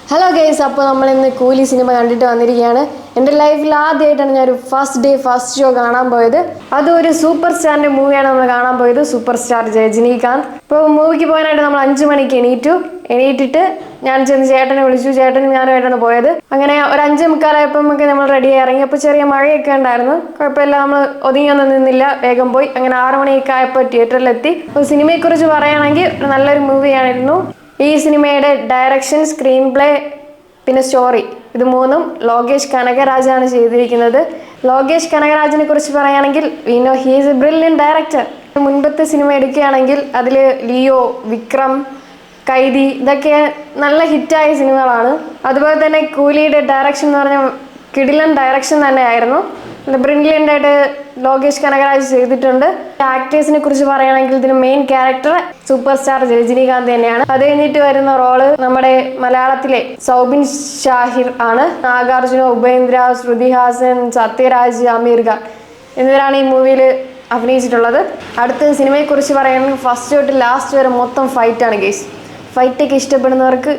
Hello guys, അപ്പോൾ നമ്മൾ ഇന്ന് കൂലി സിനിമ കണ്ടിട്ട് വന്നിരിക്കുകയാണ്. എൻ്റെ ലൈഫിൽ ആദ്യമായിട്ടാണ് ഞാൻ ഒരു ഫസ്റ്റ് ഷോ കാണാൻ പോയത്. അതൊരു സൂപ്പർ സ്റ്റാറിൻ്റെ മൂവിയാണ് നമ്മൾ കാണാൻ പോയത്, സൂപ്പർ സ്റ്റാർ രജനീകാന്ത്. ഇപ്പോൾ മൂവിക്ക് പോകാനായിട്ട് നമ്മൾ 5 മണിക്ക് എണീറ്റിട്ട് ഞാൻ ചെന്ന് ചേട്ടനെ വിളിച്ചു. ചേട്ടനും ഞാനുമായിട്ടാണ് പോയത്. അങ്ങനെ ഒരു 5:45 നമ്മൾ റെഡിയായി ഇറങ്ങി. അപ്പോൾ ചെറിയ മഴയൊക്കെ ഉണ്ടായിരുന്നു, കുഴപ്പമില്ല, നമ്മൾ ഒതുങ്ങിയൊന്നും നിന്നില്ല, വേഗം പോയി. അങ്ങനെ 6 മണിയൊക്കെ ആയപ്പോൾ തിയേറ്ററിലെത്തി. അപ്പോൾ സിനിമയെക്കുറിച്ച് പറയുകയാണെങ്കിൽ നല്ലൊരു മൂവിയായിരുന്നു. ഈ സിനിമയുടെ ഡയറക്ഷൻ, സ്ക്രീൻ പ്ലേ, പിന്നെ സ്റ്റോറി, ഇത് മൂന്നും ലോകേഷ് കനകരാജാണ് ചെയ്തിരിക്കുന്നത്. ലോകേഷ് കനകരാജിനെ കുറിച്ച് പറയുകയാണെങ്കിൽ we know he is A brilliant director. മുൻപത്തെ സിനിമ എടുക്കുകയാണെങ്കിൽ അതിൽ ലിയോ, വിക്രം, കൈദി, ഇതൊക്കെ നല്ല ഹിറ്റായ സിനിമകളാണ്. അതുപോലെ തന്നെ കൂലിയുടെ ഡയറക്ഷൻ എന്ന് പറഞ്ഞാൽ കിടിലൻ ഡയറക്ഷൻ തന്നെയായിരുന്നു. ബ്രില്യൻ്റ് ആയിട്ട് ലോകേഷ് കനകരാജ് ചെയ്തിട്ടുണ്ട്. ആക്ടേഴ്സിനെ കുറിച്ച് പറയുകയാണെങ്കിൽ ഇതിന് main character super star Rajinikanth തന്നെയാണ്. അത് കഴിഞ്ഞിട്ട് വരുന്ന റോള് നമ്മുടെ മലയാളത്തിലെ സൗബിൻ ഷാഹിർ ആണ്. നാഗാർജുന, ഉപേന്ദ്ര, ശ്രുതി ഹാസൻ, സത്യരാജ്, അമീർ ഖാൻ എന്നിവരാണ് ഈ മൂവിയിൽ അഭിനയിച്ചിട്ടുള്ളത്. അടുത്ത സിനിമയെക്കുറിച്ച് പറയുകയാണെങ്കിൽ ഫസ്റ്റ് തൊട്ട് ലാസ്റ്റ് വരെ മൊത്തം ഫൈറ്റാണ് ഗേസ്. ഫൈറ്റൊക്കെ ഇഷ്ടപ്പെടുന്നവർക്ക്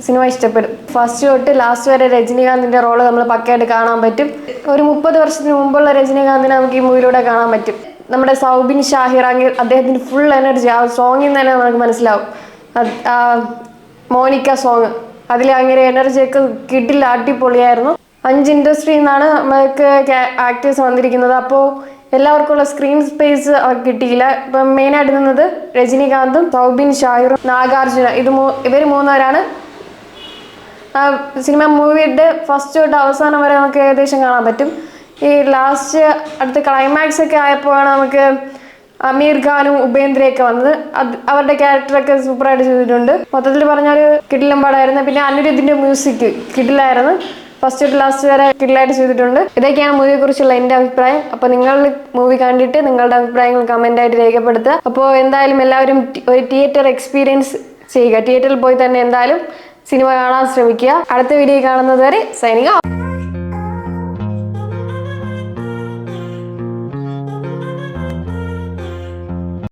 സിനിമ ഇഷ്ടപ്പെടും. ഫസ്റ്റ് തൊട്ട് ലാസ്റ്റ് വരെ രജനീകാന്തിൻ്റെ റോള് നമ്മൾ പക്കയായിട്ട് കാണാൻ പറ്റും. ഒരു 30 വർഷത്തിന് മുമ്പുള്ള രജനീകാന്തിനെ നമുക്ക് ഈ മൂവിയിലൂടെ കാണാൻ പറ്റും. നമ്മുടെ സൗബിൻ ഷാഹിർ ആണെങ്കിൽ അദ്ദേഹത്തിൻ്റെ ഫുൾ എനർജി ആ സോങ്ങിൽ തന്നെ നമുക്ക് മനസ്സിലാവും. മോനിക്ക സോങ്, അതിൽ അങ്ങനെ എനർജിയൊക്കെ കിട്ടില്ല, അടിപൊളിയായിരുന്നു. 5 ഇൻഡസ്ട്രിയിൽ നിന്നാണ് നമുക്ക് ആക്ടേഴ്സ് വന്നിരിക്കുന്നത്. അപ്പോൾ എല്ലാവർക്കുള്ള സ്ക്രീൻ സ്പേസ് കിട്ടിയില്ല. ഇപ്പം മെയിനായിട്ട് നിന്നത് രജനീകാന്തും സൗബിൻ ഷാഹിറും നാഗാർജുന, ഇവർ 3 പേരാണ്. സിനിമ മൂവിയുടെ ഫസ്റ്റ് തൊട്ട് അവസാനം വരെ നമുക്ക് ഏകദേശം കാണാൻ പറ്റും. ഈ ലാസ്റ്റ് അടുത്ത ക്ലൈമാക്സ് ഒക്കെ ആയപ്പോഴാണ് നമുക്ക് അമീർ ഖാനും ഉപേന്ദ്രയൊക്കെ വന്നത്. അവരുടെ ക്യാരക്ടറൊക്കെ സൂപ്പറായിട്ട് ചെയ്തിട്ടുണ്ട്. മൊത്തത്തിൽ പറഞ്ഞാൽ കിടിലൻ പടമായിരുന്നു. പിന്നെ അനിരുദ്ധിൻ്റെ മ്യൂസിക് കിടിലായിരുന്നു. ഫസ്റ്റ് തൊട്ട് ലാസ്റ്റ് വരെ കിടിലായിട്ട് ചെയ്തിട്ടുണ്ട്. ഇതൊക്കെയാണ് മൂവിയെ കുറിച്ചുള്ള എൻ്റെ അഭിപ്രായം. അപ്പോൾ നിങ്ങൾ മൂവി കണ്ടിട്ട് നിങ്ങളുടെ അഭിപ്രായങ്ങൾ കമൻ്റായിട്ട് രേഖപ്പെടുത്തുക. അപ്പോൾ എന്തായാലും എല്ലാവരും ഒരു തിയേറ്റർ എക്സ്പീരിയൻസ് ചെയ്യുക. തിയേറ്ററിൽ പോയി തന്നെ എന്തായാലും സിനിമ കാണാൻ ശ്രമിക്കുക. അടുത്ത വീഡിയോ കാണുന്നത് വരെ സൈനിങ് ഓഫ്.